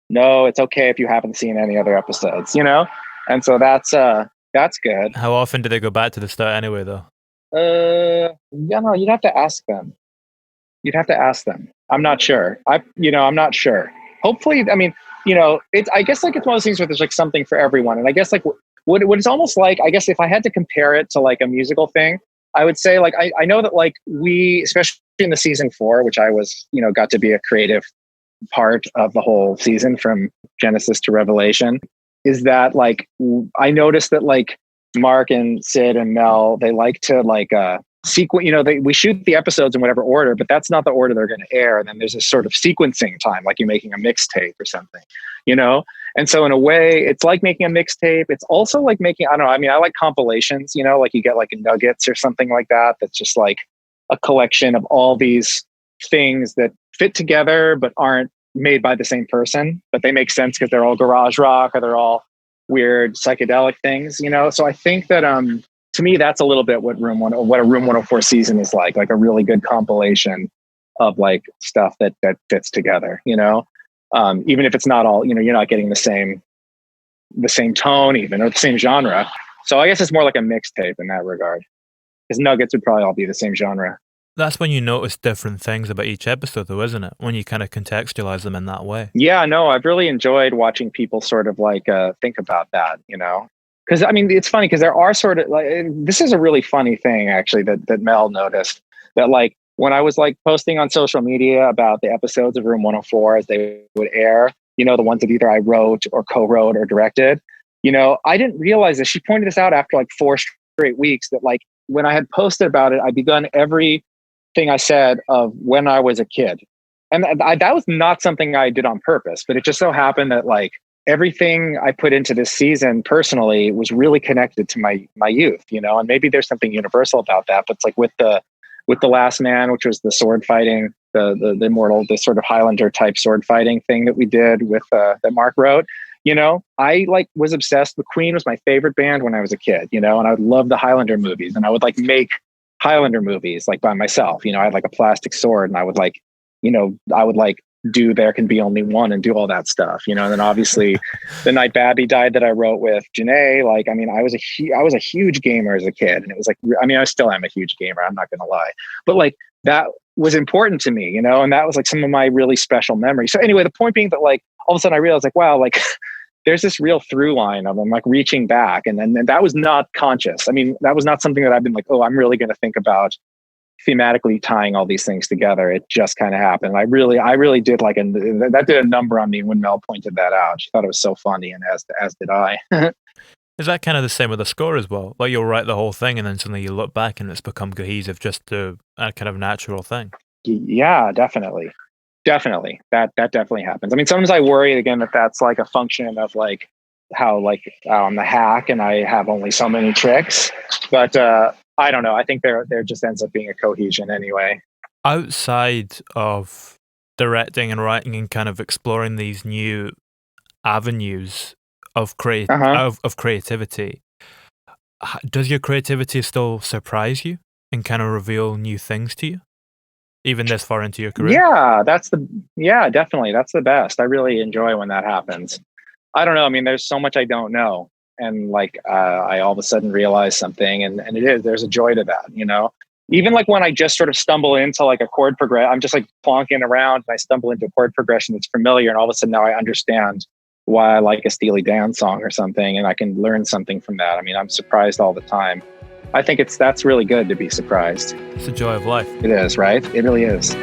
No, it's okay if you haven't seen any other episodes, you know? And so that's good. How often do they go back to the start anyway, though? You'd have to ask them. I'm not sure. I'm not sure. Hopefully, I mean, I guess like it's one of those things where there's like something for everyone. And I guess like what it's almost like, I guess if I had to compare it to like a musical thing, I would say like, I know that like we, especially in the season 4, which I was, got to be a creative part of the whole season from Genesis to Revelation, is that like, I noticed that like Mark and Sid and Mel, they like to like, sequence, we shoot the episodes in whatever order, but that's not the order they're going to air. And then there's a sort of sequencing time, like you're making a mixtape or something, And so in a way, it's like making a mixtape. It's also like making, I don't know, I mean, I like compilations, like you get like nuggets or something like that. That's just like a collection of all these things that fit together, but aren't made by the same person, but they make sense because they're all garage rock or they're all weird psychedelic things, So I think that, to me, that's a little bit what a Room 104 season is like a really good compilation of like stuff that fits together, even if it's not all, you're not getting the same tone even, or the same genre. So I guess it's more like a mixtape in that regard, because nuggets would probably all be the same genre. That's when you notice different things about each episode, though, isn't it? When you kind of contextualize them in that way. Yeah, no, I've really enjoyed watching people sort of like think about that, Because I mean, it's funny because there are sort of like, this is a really funny thing actually that Mel noticed, that like when I was like posting on social media about the episodes of Room 104 as they would air, the ones that either I wrote or co-wrote or directed, I didn't realize that. She pointed this out after like 4 straight weeks, that like when I had posted about it, I'd begun everything I said of when I was a kid. And that was not something I did on purpose, but it just so happened that like everything I put into this season personally was really connected to my youth, and maybe there's something universal about that, but it's like with the Last Man, which was the sword fighting, the immortal, the sort of Highlander type sword fighting thing that we did with, that Mark wrote, I like was obsessed. The Queen was my favorite band when I was a kid, and I would love the Highlander movies, and I would like make Highlander movies like by myself, I had like a plastic sword, and I would like, I would like do There Can Be Only One and do all that stuff, and then obviously The Night Babby Died that I wrote with Janae, like, I mean, I was a huge gamer as a kid, and it was like, I mean, I still am a huge gamer, I'm not going to lie, but like that was important to me, and that was like some of my really special memories. So anyway, the point being that like, all of a sudden I realized like, wow, like there's this real through line of them like reaching back. And then that was not conscious. I mean, that was not something that I've been like, oh, I'm really going to think about thematically tying all these things together. It just kind of happened. I really did like, that did a number on me when Mel pointed that out. She thought it was so funny, and as did I. Is that kind of the same with the score as well? Like you'll write the whole thing and then suddenly you look back and it's become cohesive, just a kind of natural thing? Yeah, definitely. That definitely happens. I mean, sometimes I worry again that that's like a function of like how like I'm the hack and I have only so many tricks, but I don't know. I think there just ends up being a cohesion anyway. Outside of directing and writing and kind of exploring these new avenues of creativity, does your creativity still surprise you and kind of reveal new things to you, even this far into your career? Yeah, definitely. That's the best. I really enjoy when that happens. I don't know. I mean, there's so much I don't know. And like, I all of a sudden realize something, and there's a joy to that, even like when I just sort of stumble into like a chord progression, I'm just like plonking around and I stumble into a chord progression that's familiar. And all of a sudden now I understand why I like a Steely Dan song or something. And I can learn something from that. I mean, I'm surprised all the time. I think that's really good to be surprised. It's the joy of life. It is, right? It really is.